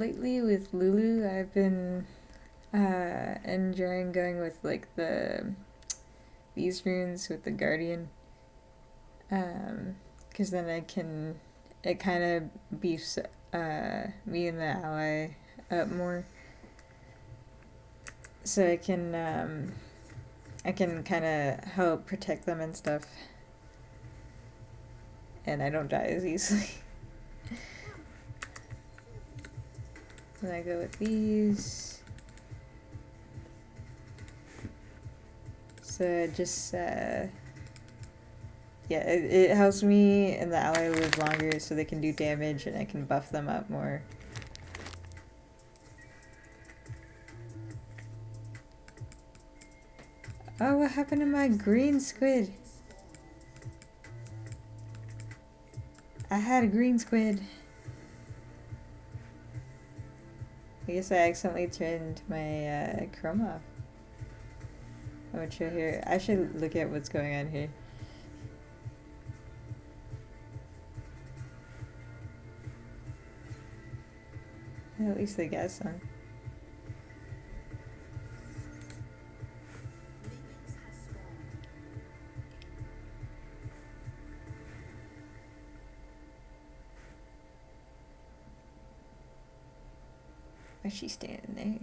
lately with Lulu, I've been enjoying going with like these runes with the Guardian. Because then it kind of beefs me and the ally up more. So I can kind of help protect them and stuff. And I don't die as easily. Then I go with these. So it just, yeah, it helps me and the ally live longer so they can do damage and I can buff them up more. Oh, what happened to my green squid? I had a green squid. I guess I accidentally turned my chroma off. I would show here. I should look at what's going on here. At least they got some. Why's she standing there?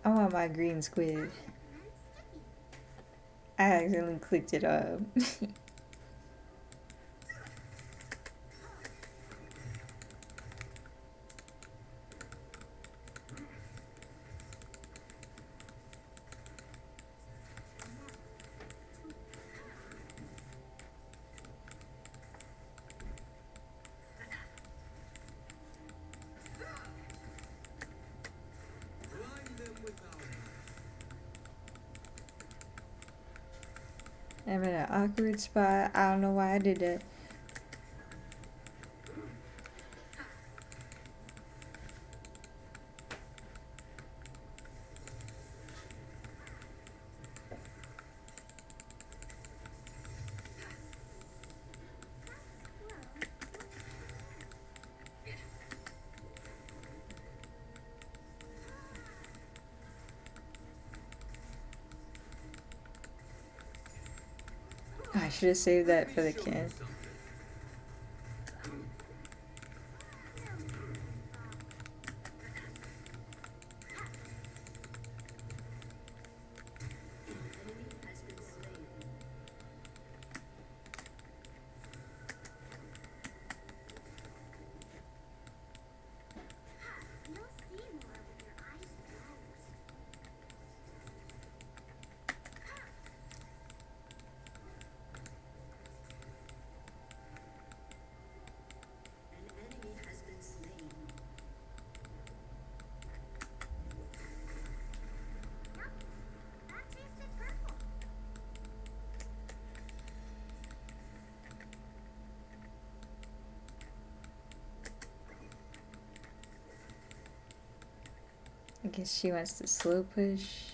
I want my green squid. I accidentally clicked it up. I'm in an awkward spot. I don't know why I did that. I should have saved that for the can. I guess she wants to slow push.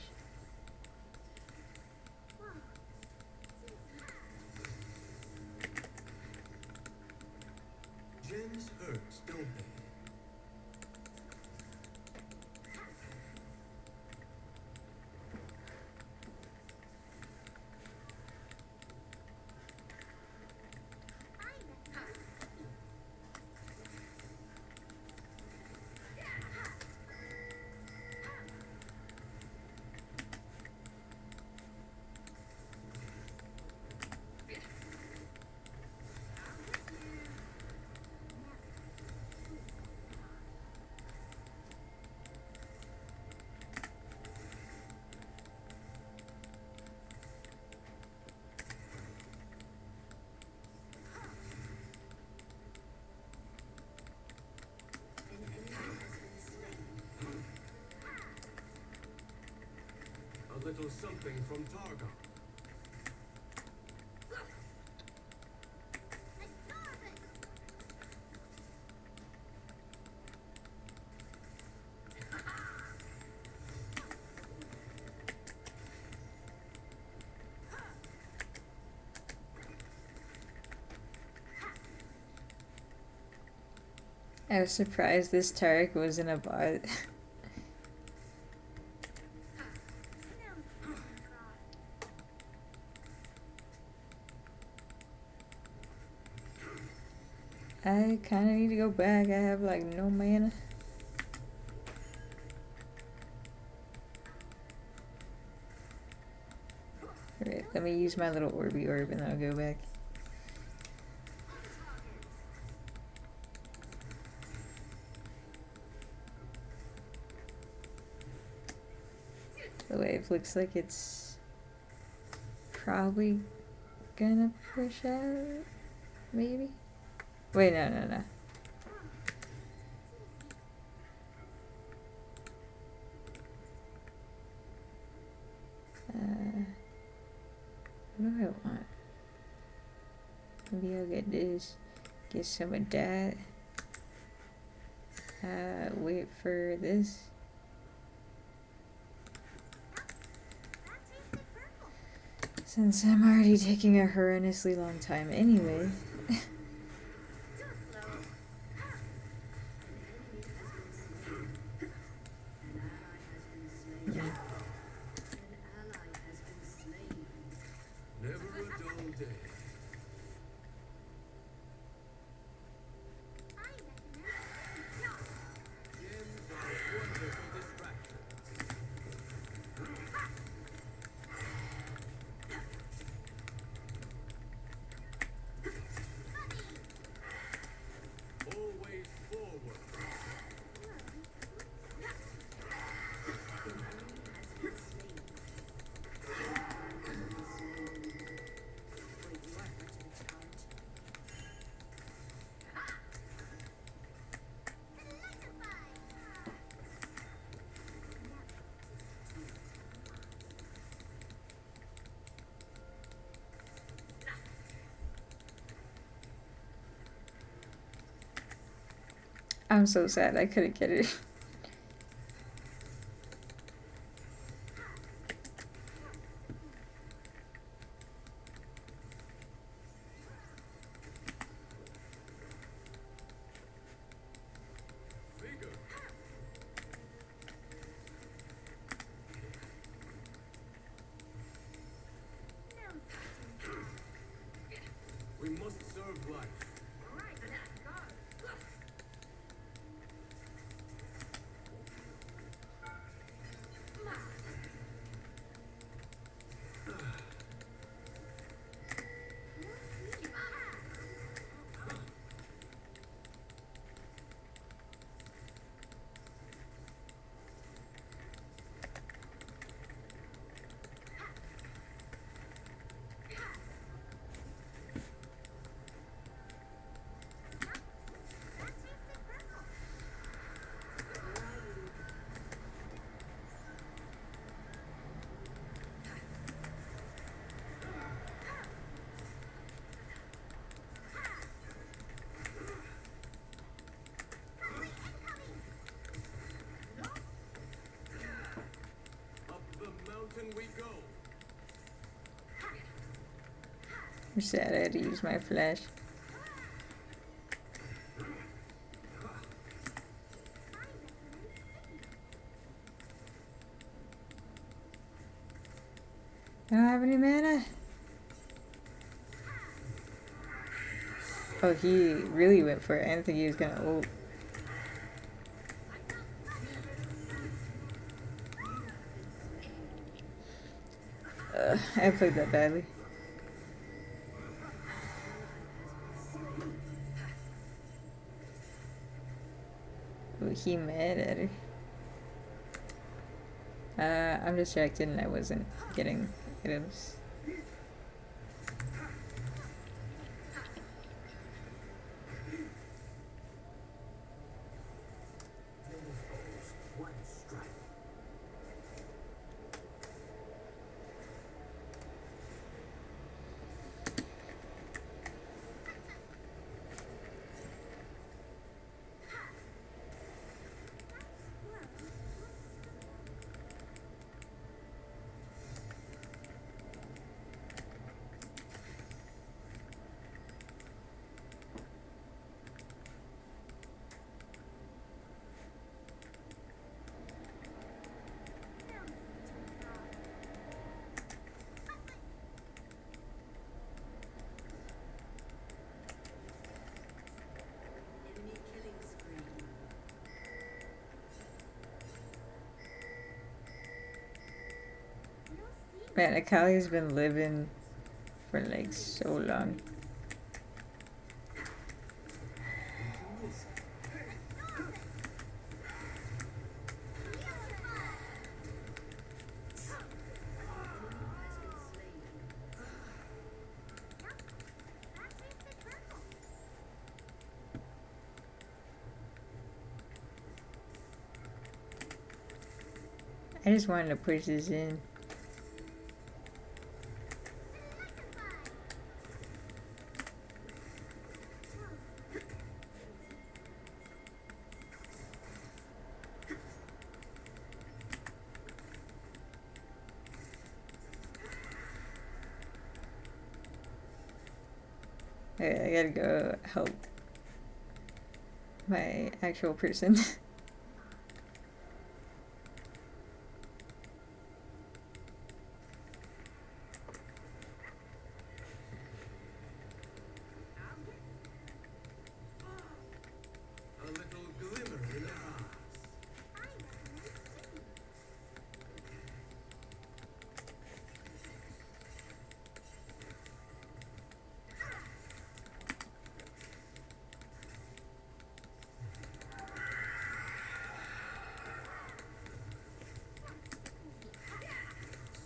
Gems hurt, don't they? little something from Targon. I was surprised this Tarek wasn't a bot. I kind of need to go back. I have like no mana. Alright, let me use my little Orby Orb and then I'll go back. The wave looks like it's probably gonna push out, maybe? Wait, no. What do I want? Maybe I'll get this, get some of that. Wait for this. Since I'm already taking a horrendously long time anyway. Never a dull day. Gems are a wonderful distraction. Always forward. I'm so sad I couldn't get it. Vigor. We must serve life. Up the mountain we go. I'm sad I had to use my flash. I don't have any mana. Oh, he really went for it. I didn't think he was gonna ult. I played that badly. Oh, he mad at her. I'm distracted and I wasn't getting items. Man, Akali's been living for like so long. I just wanted to push this in. Alright, I gotta go help my actual person. A little glimmer in the past.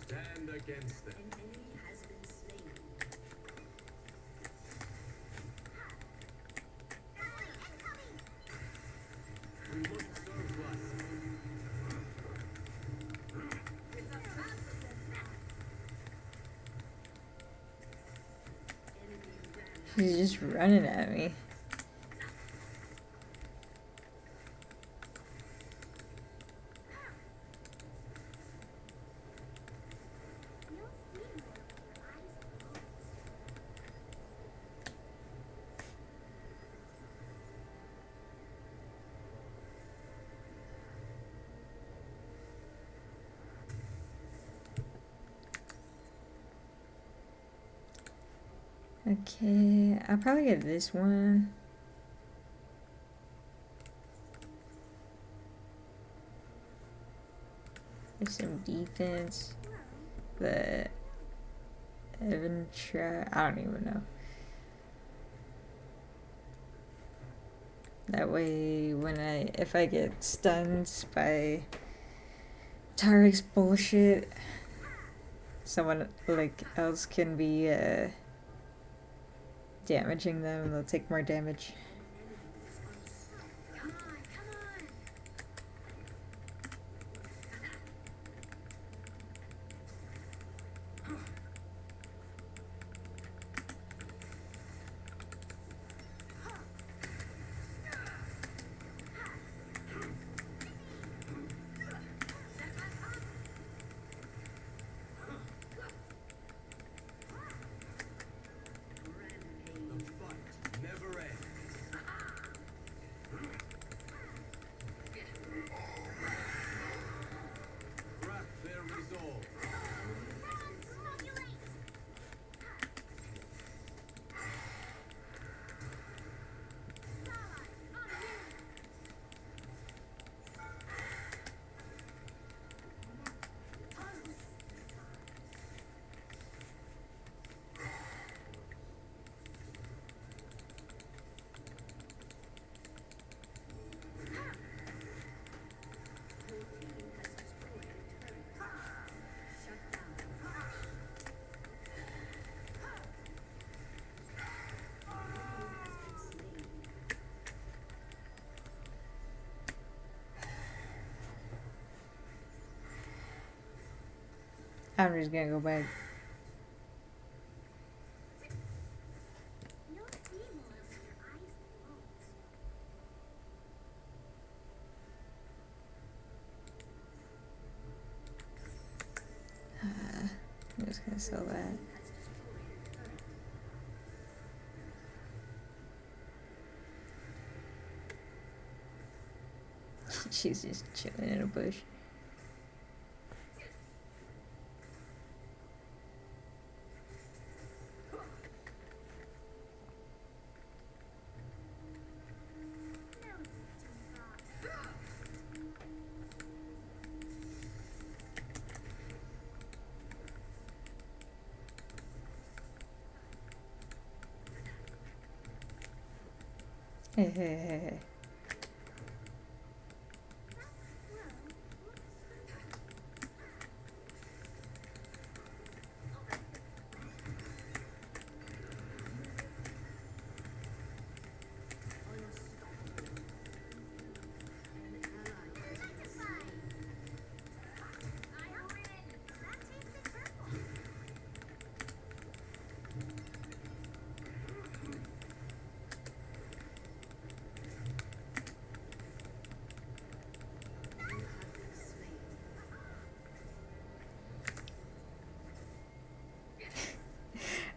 Stand against them. We must serve light. She's just running at me. Okay, I'll probably get this one. There's some defense. The Eventra, I don't even know. That way, if I get stunned by Tarek's bullshit, someone like else can be damaging them. They'll take more damage. The fight never ends. Crack their resolve. I'm just gonna go back. I'm just gonna sell that. She's just chilling in a bush. Hey, hey, hey, hey.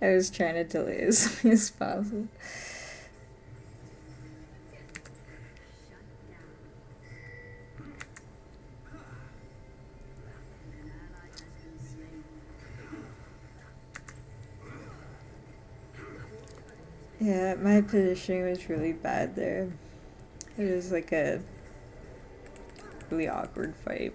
I was trying to delay as much as possible. Yeah, my positioning was really bad there. It was like a really awkward fight.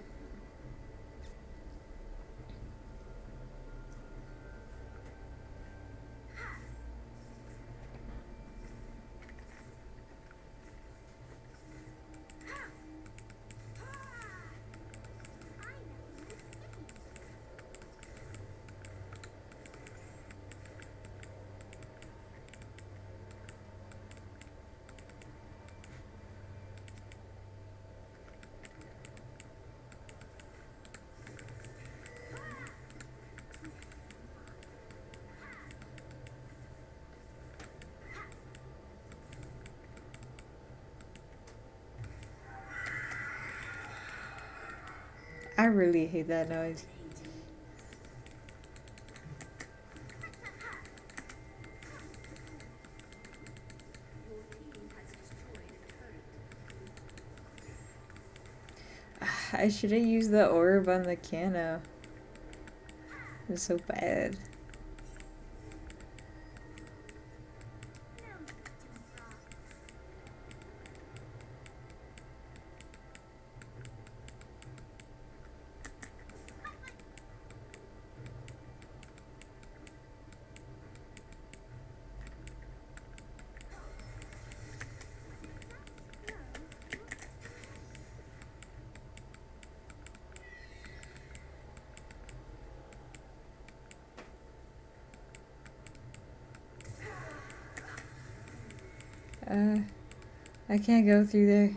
I really hate that noise. I should have used the orb on the Cano. It was so bad. I can't go through there.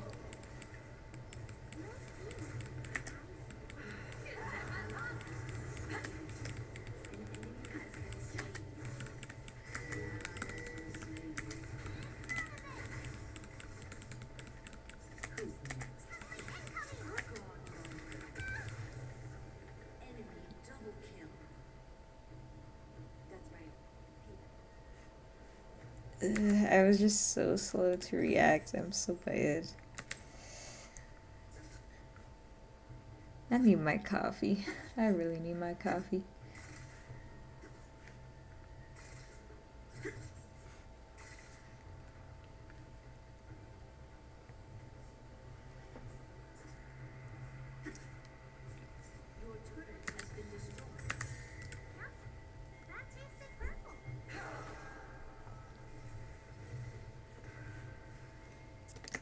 I was just so slow to react. I'm so bad. I need my coffee. I really need my coffee.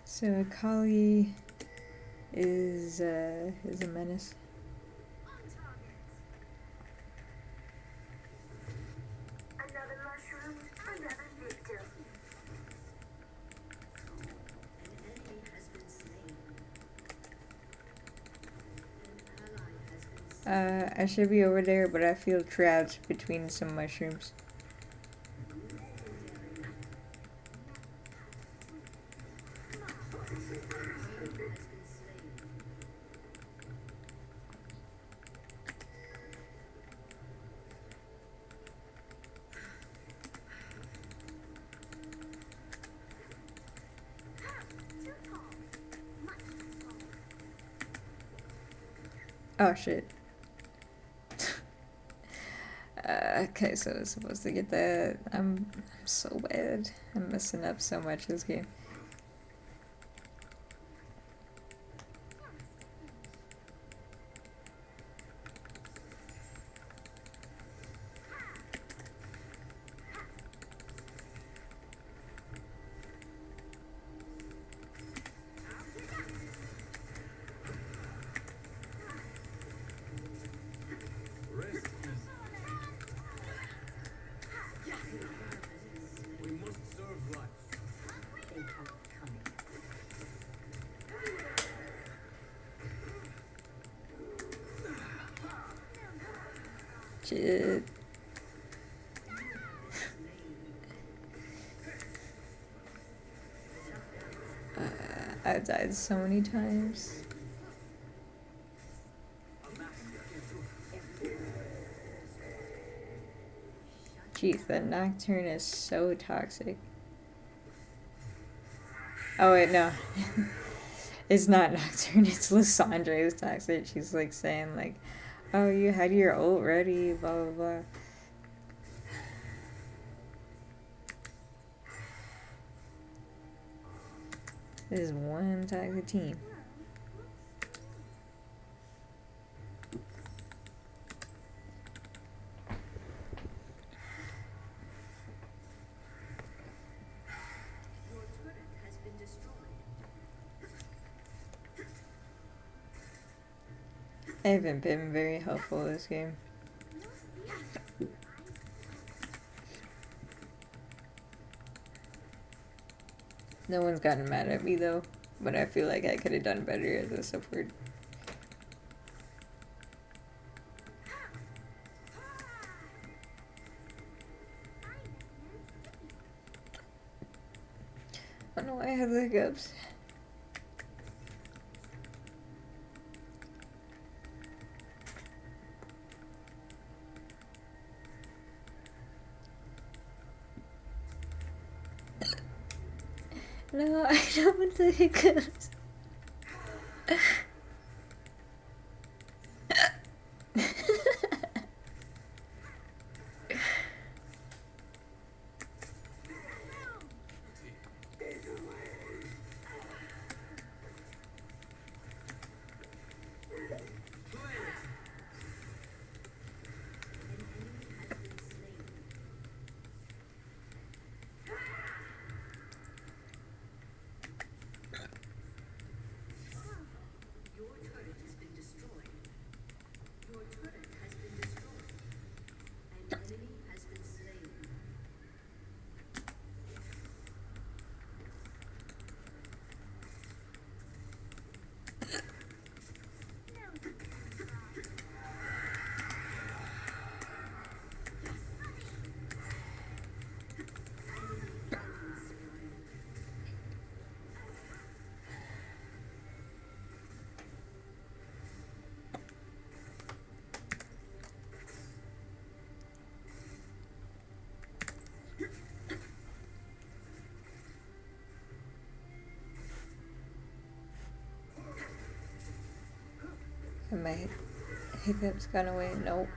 So Akali is a menace. Another mushroom, another victim. I should be over there, but I feel trapped between some mushrooms. Oh shit. Okay, so I was supposed to get that. I'm so bad. I'm messing up so much this game. Shit. I've died so many times. Jeez, that Nocturne is so toxic. Oh wait, no. It's not Nocturne, it's Lysandre who's toxic. She's like saying like, oh, you had your ult ready, blah blah blah. This is one toxic team. I haven't been very helpful this game. No one's gotten mad at me though, but I feel like I could have done better as a support. I don't know why I have the hiccups. No, I don't want the hiccups. Have my hiccups gone away? Nope.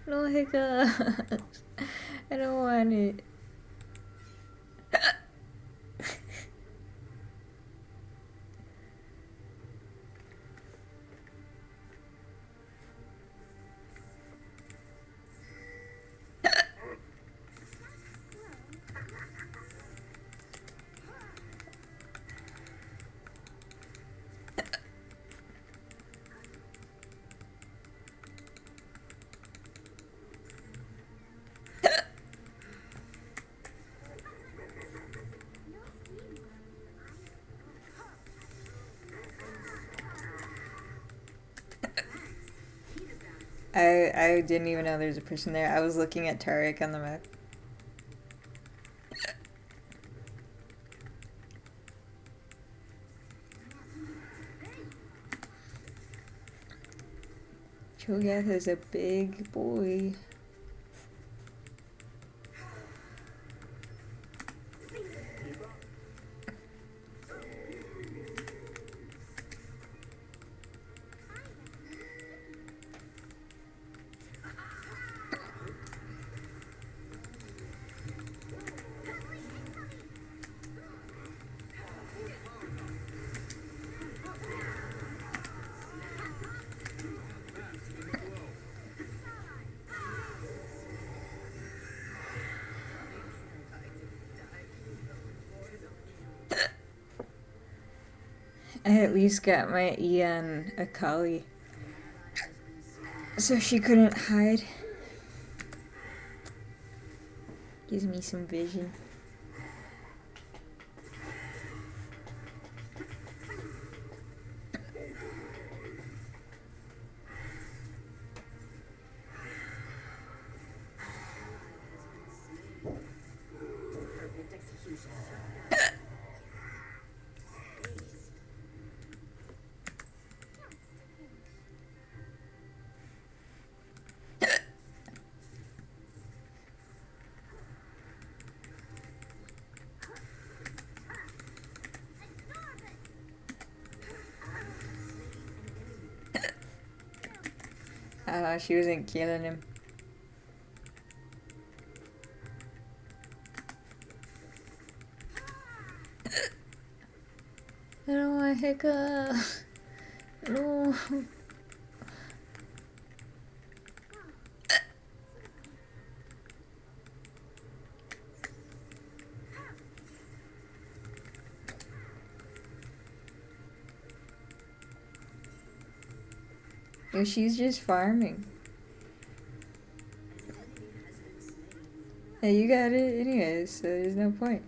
No hiccups. I don't want it. I didn't even know there's a person there. I was looking at Taric on the map. Cho'Gath is a big boy. I at least got my E on Akali, so she couldn't hide. Gives me some vision. Perfect execution. She wasn't killing him. I don't want Hiccup. No. Yo, she's just farming. Hey, you got it anyways, so there's no point.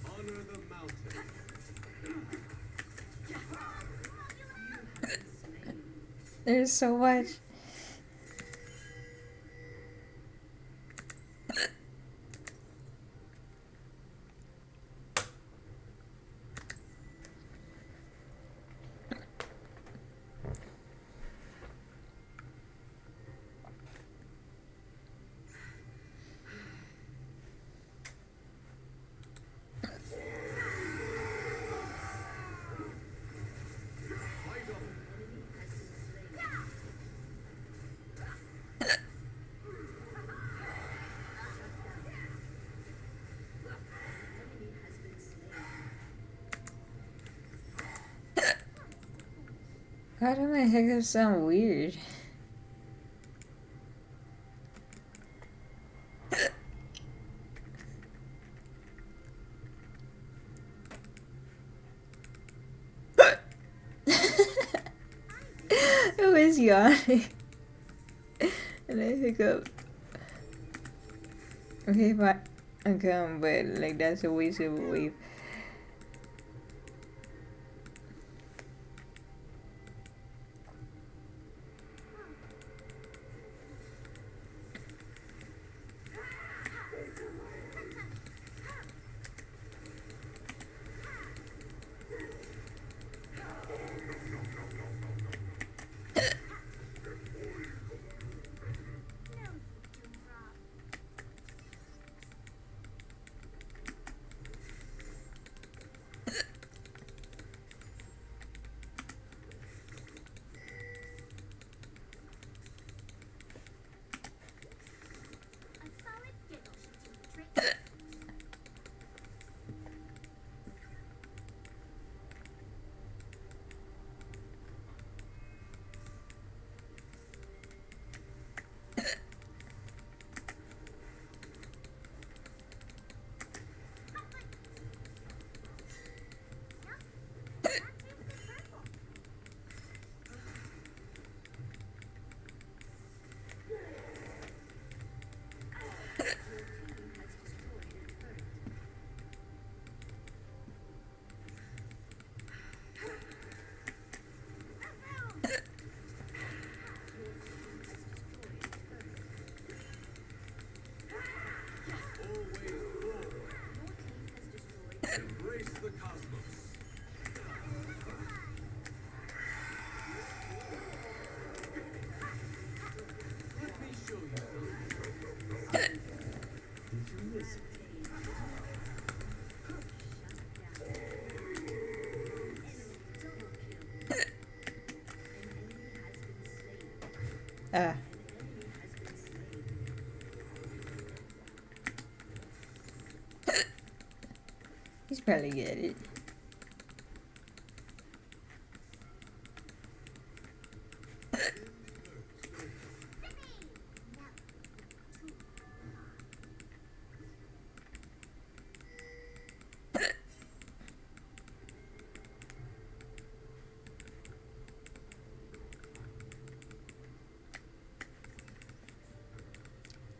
Honor the mountain. There's so much. Fight on. Why do my hiccups sound weird? Who is yawning? And I hiccup. Okay, fine. I'm coming, but like that's a waste of a wave. Ah. He's probably get it.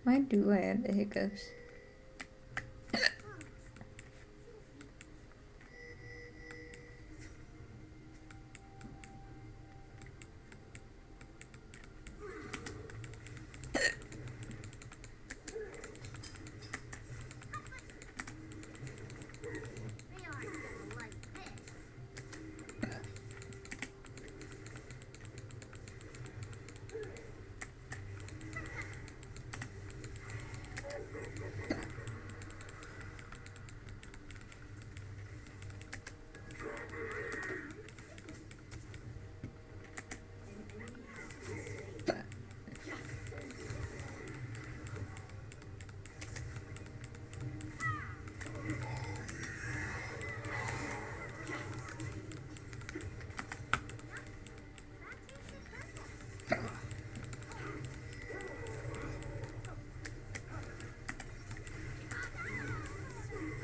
Why do I have the hiccups? They aren't gonna like this.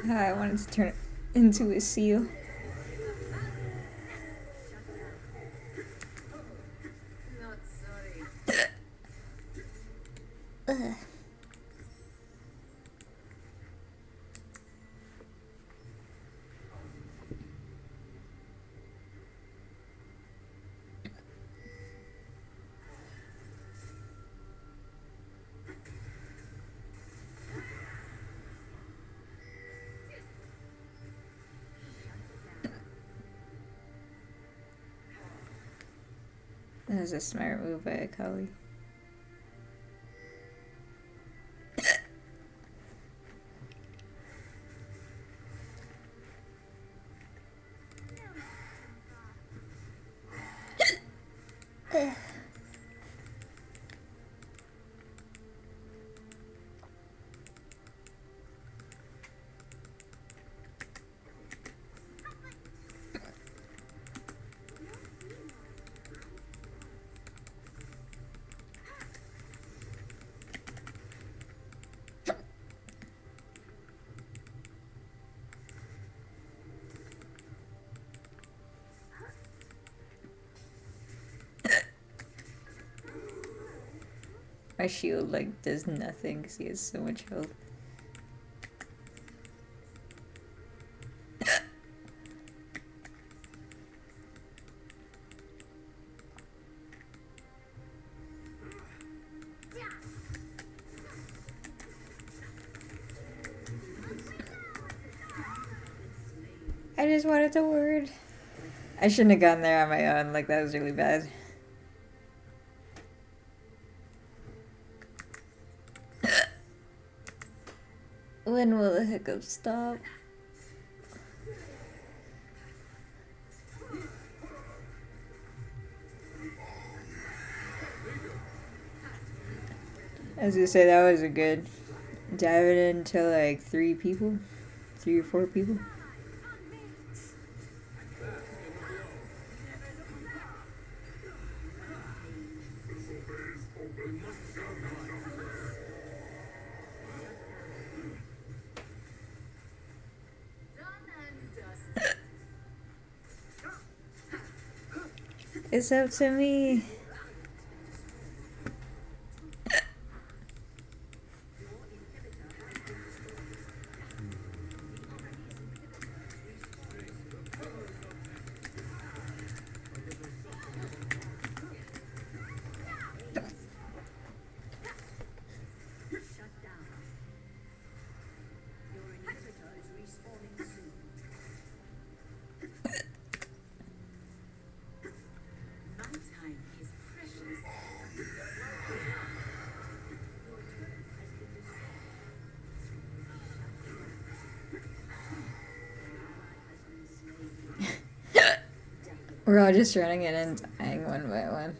I wanted to turn it into a seal. Not sorry. Ugh. That was a smart move by Akali. My shield like does nothing because he has so much health. I just wanted the word. I shouldn't have gone there on my own. Like that was really bad. When will the hiccups stop? I was gonna say that was a good diving into like 3 people, 3 or 4 people. Done and dusted. It's up to me. Shut down. Your inhibitor is respawning soon. My time is precious. We're all just running in and dying one by one.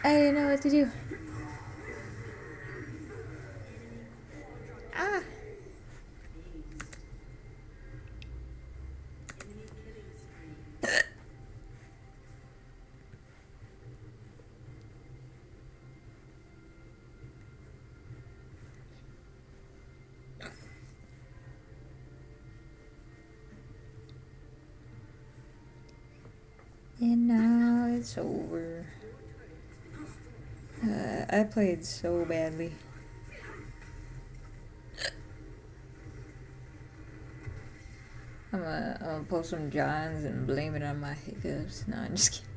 I didn't know what to do. Ah! Enemy killing spree. And now it's over. I played so badly. I'm gonna pull some Johns and blame it on my hiccups. No, I'm just kidding.